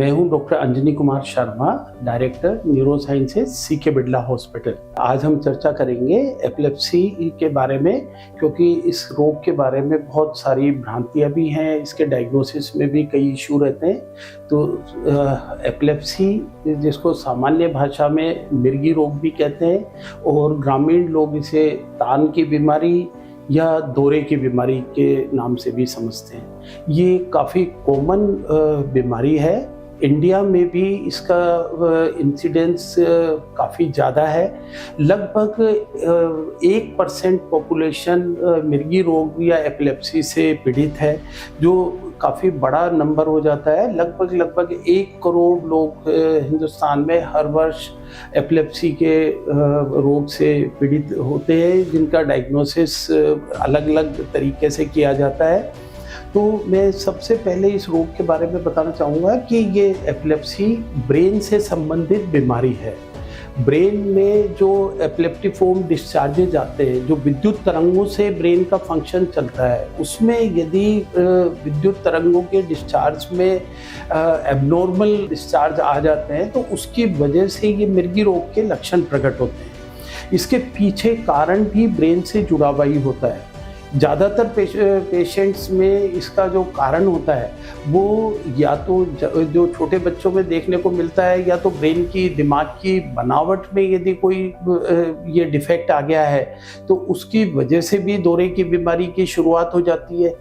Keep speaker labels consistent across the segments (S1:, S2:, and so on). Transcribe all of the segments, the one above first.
S1: मैं हूं doctor Anjani Kumar Sharma, director neuro sciences CK Birla hospital. आज हम चर्चा करेंगे एपिलेप्सी के बारे में, क्योंकि इस रोग के बारे में बहुत सारी भ्रांतियां भी हैं। इसके डायग्नोसिस में भी कई इशू रहते हैं। तो एपिलेप्सी, जिसको सामान्य भाषा में मिर्गी रोग भी कहते हैं और ग्रामीण लोग इसे तान की बीमारी या दौरे की बीमारी के नाम से भी समझते हैं, ये काफ़ी कॉमन बीमारी है। इंडिया में भी इसका इंसिडेंस काफ़ी ज़्यादा है। लगभग 1% पॉपुलेशन मिर्गी रोग या एपिलेप्सी से पीड़ित है, जो काफ़ी बड़ा नंबर हो जाता है। लगभग 1 करोड़ लोग हिंदुस्तान में हर वर्ष एपिलेप्सी के रोग से पीड़ित होते हैं, जिनका डायग्नोसिस अलग अलग तरीके से किया जाता है। तो मैं सबसे पहले इस रोग के बारे में बताना चाहूँगा कि ये एपिलेप्सी ब्रेन से संबंधित बीमारी है। ब्रेन में जो एपिलेप्टिफॉर्म डिस्चार्जेज आते हैं, जो विद्युत तरंगों से ब्रेन का फंक्शन चलता है, उसमें यदि विद्युत तरंगों के डिस्चार्ज में एबनॉर्मल डिस्चार्ज आ जाते हैं तो उसकी वजह से ये मिर्गी रोग के लक्षण प्रकट होते हैं। इसके पीछे कारण भी ब्रेन से जुड़ा हुआ ही होता है। ज़्यादातर पेशेंट्स में इसका जो कारण होता है वो या तो जो छोटे बच्चों में देखने को मिलता है, या तो ब्रेन की दिमाग की बनावट में यदि कोई ये डिफेक्ट आ गया है तो उसकी वजह से भी दौरे की बीमारी की शुरुआत हो जाती है।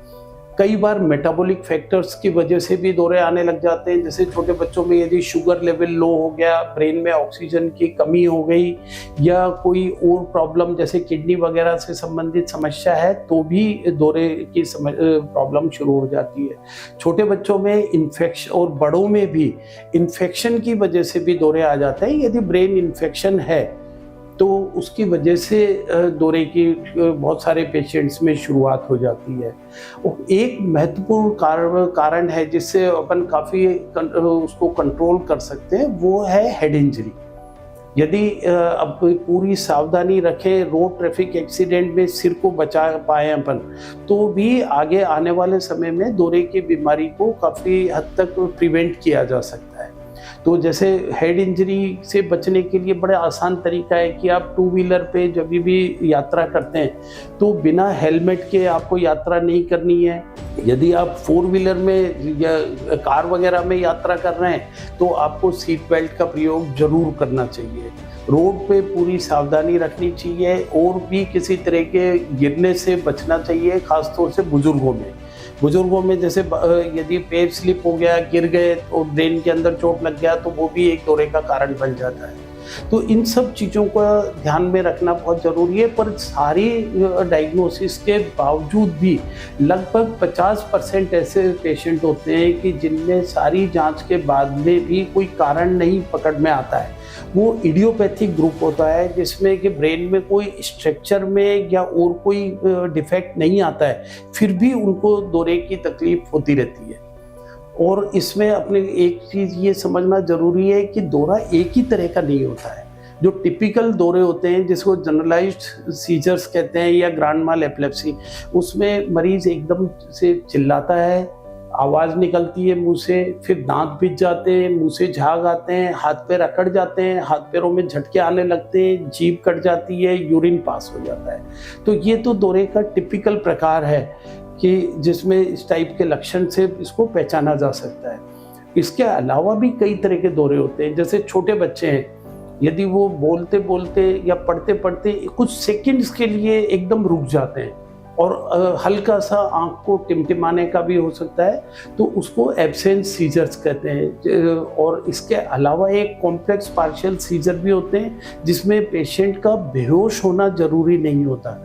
S1: कई बार मेटाबॉलिक फैक्टर्स की वजह से भी दौरे आने लग जाते हैं। जैसे छोटे बच्चों में यदि शुगर लेवल लो हो गया, ब्रेन में ऑक्सीजन की कमी हो गई, या कोई और प्रॉब्लम जैसे किडनी वगैरह से संबंधित समस्या है, तो भी दौरे की प्रॉब्लम शुरू हो जाती है। छोटे बच्चों में इन्फेक्शन और बड़ों में भी इन्फेक्शन की वजह से भी दौरे आ जाते हैं। यदि ब्रेन इन्फेक्शन है तो उसकी वजह से दौरे की बहुत सारे पेशेंट्स में शुरुआत हो जाती है। एक महत्वपूर्ण कारण है जिससे अपन काफ़ी उसको कंट्रोल कर सकते हैं, वो है हेड इंजरी। यदि अब पूरी सावधानी रखें, रोड ट्रैफिक एक्सीडेंट में सिर को बचा पाए अपन, तो भी आगे आने वाले समय में दौरे की बीमारी को काफ़ी हद तक प्रिवेंट किया जा सकता है। तो जैसे हेड इंजरी से बचने के लिए बड़ा आसान तरीका है कि आप 2 व्हीलर पे जब भी यात्रा करते हैं तो बिना हेलमेट के आपको यात्रा नहीं करनी है। यदि आप 4 व्हीलर में या कार वगैरह में यात्रा कर रहे हैं तो आपको सीट बेल्ट का प्रयोग जरूर करना चाहिए। रोड पे पूरी सावधानी रखनी चाहिए और भी किसी तरह के गिरने से बचना चाहिए, खासतौर से बुजुर्गों में जैसे यदि पैर स्लिप हो गया, गिर गए और ब्रेन के अंदर चोट लग गया तो वो भी एक दौरे का कारण बन जाता है। तो इन सब चीज़ों का ध्यान में रखना बहुत ज़रूरी है। पर सारी डायग्नोसिस के बावजूद भी लगभग 50% ऐसे पेशेंट होते हैं कि जिनमें सारी जांच के बाद में भी कोई कारण नहीं पकड़ में आता है। वो इडियोपैथिक ग्रुप होता है, जिसमें कि ब्रेन में कोई स्ट्रक्चर में या और कोई डिफेक्ट नहीं आता है, फिर भी उनको दौरे की तकलीफ होती रहती है। और इसमें अपने एक चीज़ ये समझना ज़रूरी है कि दौरा एक ही तरह का नहीं होता है। जो टिपिकल दौरे होते हैं, जिसको जनरलाइज्ड सीजर्स कहते हैं या ग्रांड माल एपिलेप्सी, उसमें मरीज एकदम से चिल्लाता है, आवाज़ निकलती है मुंह से, फिर दांत भिज जाते हैं, मुंह से झाग आते हैं, हाथ पैर अकड़ जाते हैं, हाथ पैरों में झटके आने लगते हैं, जीभ कट जाती है, यूरिन पास हो जाता है। तो ये तो दौरे का टिपिकल प्रकार है कि जिसमें इस टाइप के लक्षण से इसको पहचाना जा सकता है। इसके अलावा भी कई तरह के दौरे होते हैं। जैसे छोटे बच्चे हैं, यदि वो बोलते बोलते या पढ़ते पढ़ते कुछ सेकंड्स के लिए एकदम रुक जाते हैं और हल्का सा आँख को टिमटिमाने का भी हो सकता है, तो उसको एब्सेंट सीजर्स कहते हैं। और इसके अलावा एक कॉम्प्लेक्स पार्शियल सीजर भी होते हैं, जिसमें पेशेंट का बेहोश होना जरूरी नहीं होता।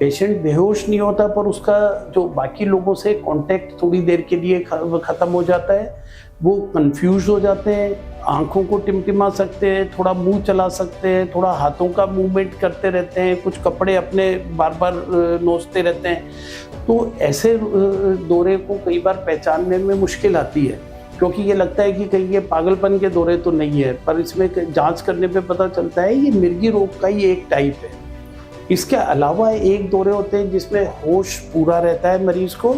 S1: पेशेंट बेहोश नहीं होता, पर उसका जो बाकी लोगों से कांटेक्ट थोड़ी देर के लिए ख़त्म हो जाता है। वो कंफ्यूज हो जाते हैं, आंखों को टिमटिमा सकते हैं, थोड़ा मुंह चला सकते हैं, थोड़ा हाथों का मूवमेंट करते रहते हैं, कुछ कपड़े अपने बार बार नोचते रहते हैं। तो ऐसे दौरे को कई बार पहचानने में मुश्किल आती है, क्योंकि ये लगता है कि कहीं ये पागलपन के दौरे तो नहीं है, पर इसमें जांच करने पे पता चलता है ये मिर्गी रोग का ही एक टाइप है। इसके अलावा एक दौरे होते हैं जिसमें होश पूरा रहता है मरीज को,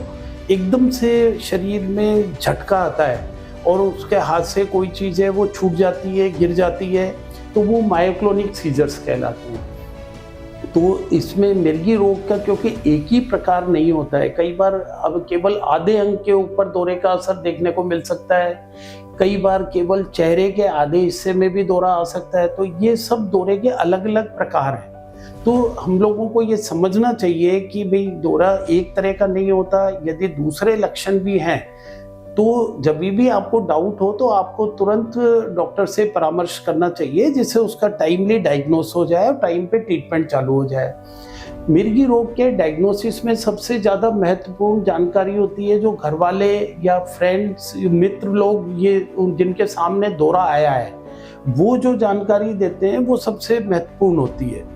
S1: एकदम से शरीर में झटका आता है और उसके हाथ से कोई चीज़ है वो छूट जाती है, गिर जाती है, तो वो मायोक्लोनिक सीजर्स कहलाते हैं। तो इसमें मिर्गी रोग का क्योंकि एक ही प्रकार नहीं होता है, कई बार अब केवल आधे अंग के ऊपर दौरे का असर देखने को मिल सकता है, कई बार केवल चेहरे के आधे हिस्से में भी दौरा आ सकता है। तो ये सब दौरे के अलग अलग प्रकार हैं। तो हम लोगों को ये समझना चाहिए कि भाई दौरा एक तरह का नहीं होता, यदि दूसरे लक्षण भी हैं तो जब भी आपको डाउट हो तो आपको तुरंत डॉक्टर से परामर्श करना चाहिए, जिससे उसका टाइमली डायग्नोस हो जाए और टाइम पे ट्रीटमेंट चालू हो जाए। मिर्गी रोग के डायग्नोसिस में सबसे ज़्यादा महत्वपूर्ण जानकारी होती है जो घर वाले या फ्रेंड्स, मित्र लोग ये जिनके सामने दौरा आया है, वो जो जानकारी देते हैं वो सबसे महत्वपूर्ण होती है।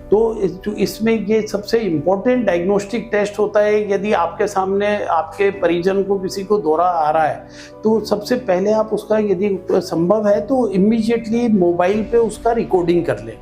S1: तो इसमें ये सबसे इम्पोर्टेंट डायग्नोस्टिक टेस्ट होता है। यदि आपके सामने आपके परिजन को किसी को दौरा आ रहा है तो सबसे पहले आप उसका यदि संभव है तो इमीडिएटली मोबाइल पे उसका रिकॉर्डिंग कर लें।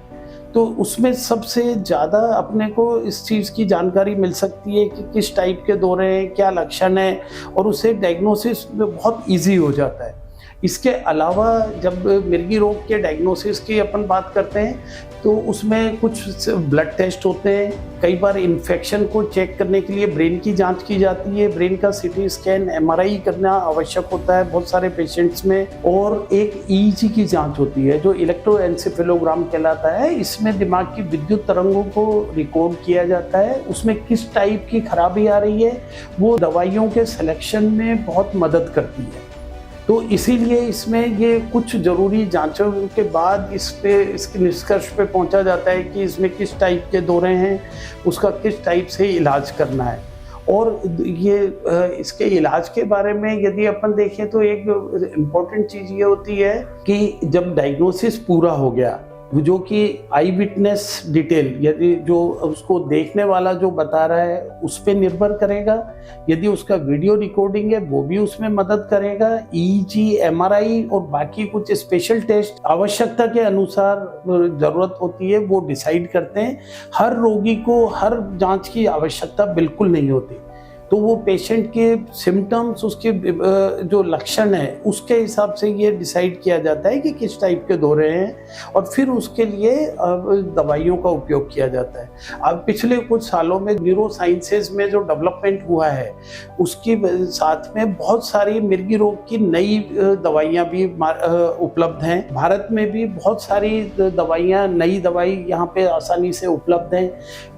S1: तो उसमें सबसे ज़्यादा अपने को इस चीज़ की जानकारी मिल सकती है कि किस टाइप के दौरे हैं, क्या लक्षण है, और उससे डायग्नोसिस बहुत ईजी हो जाता है। इसके अलावा जब मिर्गी रोग के डायग्नोसिस की अपन बात करते हैं तो उसमें कुछ ब्लड टेस्ट होते हैं, कई बार इन्फेक्शन को चेक करने के लिए ब्रेन की जांच की जाती है, ब्रेन का सीटी स्कैन, एमआरआई करना आवश्यक होता है बहुत सारे पेशेंट्स में, और एक ईईजी की जांच होती है जो इलेक्ट्रोएन्सेफेलोग्राम कहलाता है। इसमें दिमाग की विद्युत तरंगों को रिकॉर्ड किया जाता है, उसमें किस टाइप की खराबी आ रही है वो दवाइयों के सिलेक्शन में बहुत मदद करती है। तो इसीलिए इसमें ये कुछ ज़रूरी जांचों के बाद इसके निष्कर्ष पे पहुंचा जाता है कि इसमें किस टाइप के दौरे हैं, उसका किस टाइप से इलाज करना है। और ये इसके इलाज के बारे में यदि अपन देखें तो एक इम्पॉर्टेंट चीज़ ये होती है कि जब डायग्नोसिस पूरा हो गया, जो कि आई विटनेस डिटेल, यदि जो उसको देखने वाला जो बता रहा है उस पर निर्भर करेगा, यदि उसका वीडियो रिकॉर्डिंग है वो भी उसमें मदद करेगा, ईईजी, एमआरआई और बाकी कुछ स्पेशल टेस्ट आवश्यकता के अनुसार ज़रूरत होती है वो डिसाइड करते हैं। हर रोगी को हर जांच की आवश्यकता बिल्कुल नहीं होती। तो वो पेशेंट के सिम्टम्स, उसके जो लक्षण है उसके हिसाब से ये डिसाइड किया जाता है कि किस टाइप के दौरे हैं, और फिर उसके लिए दवाइयों का उपयोग किया जाता है। अब पिछले कुछ सालों में न्यूरो साइंसेज में जो डेवलपमेंट हुआ है उसके साथ में बहुत सारी मिर्गी रोग की नई दवाइयाँ भी उपलब्ध हैं। भारत में भी बहुत सारी दवाइयाँ, नई दवाई यहाँ पे आसानी से उपलब्ध हैं।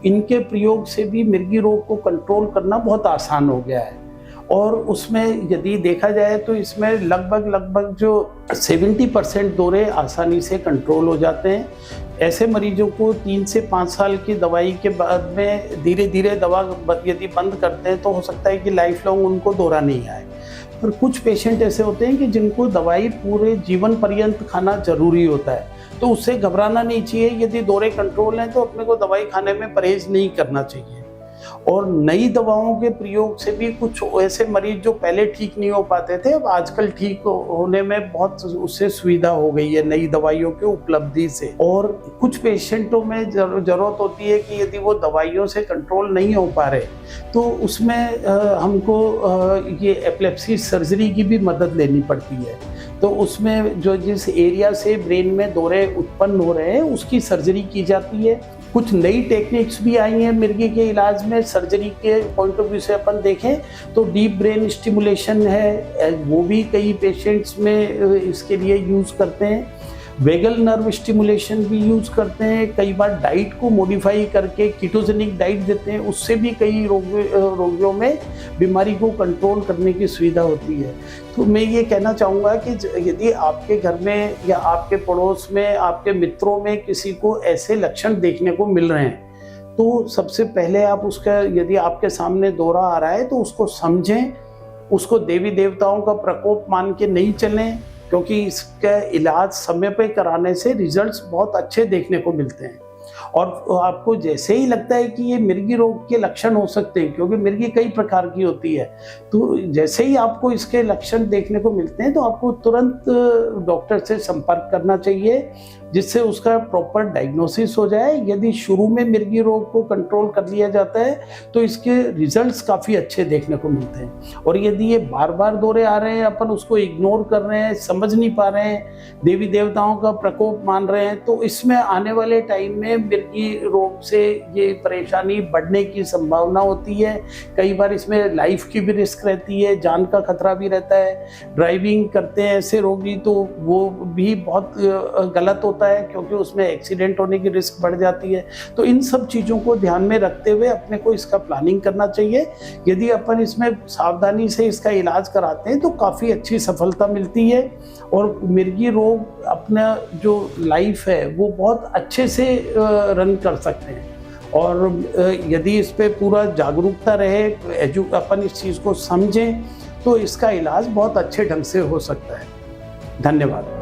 S1: इनके प्रयोग से भी मिर्गी रोग को कंट्रोल करना बहुत आसान हो गया है। और उसमें यदि देखा जाए तो इसमें लगभग जो 70% दौरे आसानी से कंट्रोल हो जाते हैं। ऐसे मरीजों को 3 से 5 साल की दवाई के बाद में धीरे धीरे दवा यदि बंद करते हैं तो हो सकता है कि लाइफ लॉन्ग उनको दौरा नहीं आए। पर कुछ पेशेंट ऐसे होते हैं कि जिनको दवाई पूरे जीवन पर्यंत खाना जरूरी होता है, तो उससे घबराना नहीं चाहिए। यदि दौरे कंट्रोल हैं तो अपने को दवाई खाने में परहेज नहीं करना चाहिए। और नई दवाओं के प्रयोग से भी कुछ ऐसे मरीज जो पहले ठीक नहीं हो पाते थे, अब आजकल ठीक होने में बहुत उससे सुविधा हो गई है नई दवाइयों के उपलब्धि से। और कुछ पेशेंटों में जरूरत होती है कि यदि वो दवाइयों से कंट्रोल नहीं हो पा रहे तो उसमें हमको ये एपिलेप्सी सर्जरी की भी मदद लेनी पड़ती है। तो उसमें जो जिस एरिया से ब्रेन में दौरे उत्पन्न हो रहे हैं उसकी सर्जरी की जाती है। कुछ नई टेक्निक्स भी आई हैं मिर्गी के इलाज में। सर्जरी के पॉइंट ऑफ व्यू से अपन देखें तो डीप ब्रेन स्टिमुलेशन है, वो भी कई पेशेंट्स में इसके लिए यूज़ करते हैं। वेगल नर्व स्टिमुलेशन भी यूज़ करते हैं। कई बार डाइट को मॉडिफाई करके कीटोजेनिक डाइट देते हैं, उससे भी कई रोगियों में बीमारी को कंट्रोल करने की सुविधा होती है। तो मैं ये कहना चाहूँगा कि यदि आपके घर में या आपके पड़ोस में, आपके मित्रों में किसी को ऐसे लक्षण देखने को मिल रहे हैं तो सबसे पहले आप उसका, यदि आपके सामने दौरा आ रहा है तो उसको समझें, उसको देवी देवताओं का प्रकोप मान के नहीं चलें, क्योंकि इसका इलाज समय पे कराने से रिजल्ट्स बहुत अच्छे देखने को मिलते हैं। और आपको जैसे ही लगता है कि ये मिर्गी रोग के लक्षण हो सकते हैं, क्योंकि मिर्गी कई प्रकार की होती है, तो जैसे ही आपको इसके लक्षण देखने को मिलते हैं तो आपको तुरंत डॉक्टर से संपर्क करना चाहिए, जिससे उसका प्रॉपर डायग्नोसिस हो जाए। यदि शुरू में मिर्गी रोग को कंट्रोल कर लिया जाता है तो इसके रिजल्ट्स काफ़ी अच्छे देखने को मिलते हैं। और यदि ये बार बार दौरे आ रहे हैं, अपन उसको इग्नोर कर रहे हैं, समझ नहीं पा रहे हैं, देवी देवताओं का प्रकोप मान रहे हैं, तो इसमें आने वाले टाइम में मिर्गी रोग से ये परेशानी बढ़ने की संभावना होती है। कई बार इसमें लाइफ की भी रिस्क रहती है, जान का खतरा भी रहता है। ड्राइविंग करते हैं ऐसे रोगी तो वो भी बहुत गलत होता है, क्योंकि उसमें एक्सीडेंट होने की रिस्क बढ़ जाती है। तो इन सब चीज़ों को ध्यान में रखते हुए अपने को इसका प्लानिंग करना चाहिए। यदि अपन इसमें सावधानी से इसका इलाज कराते हैं तो काफ़ी अच्छी सफलता मिलती है और मिर्गी रोग अपना जो लाइफ है वो बहुत अच्छे से रन कर सकते हैं। और यदि इस पे पूरा जागरूकता रहे, अपन इस चीज़ को समझें, तो इसका इलाज बहुत अच्छे ढंग से हो सकता है। धन्यवाद।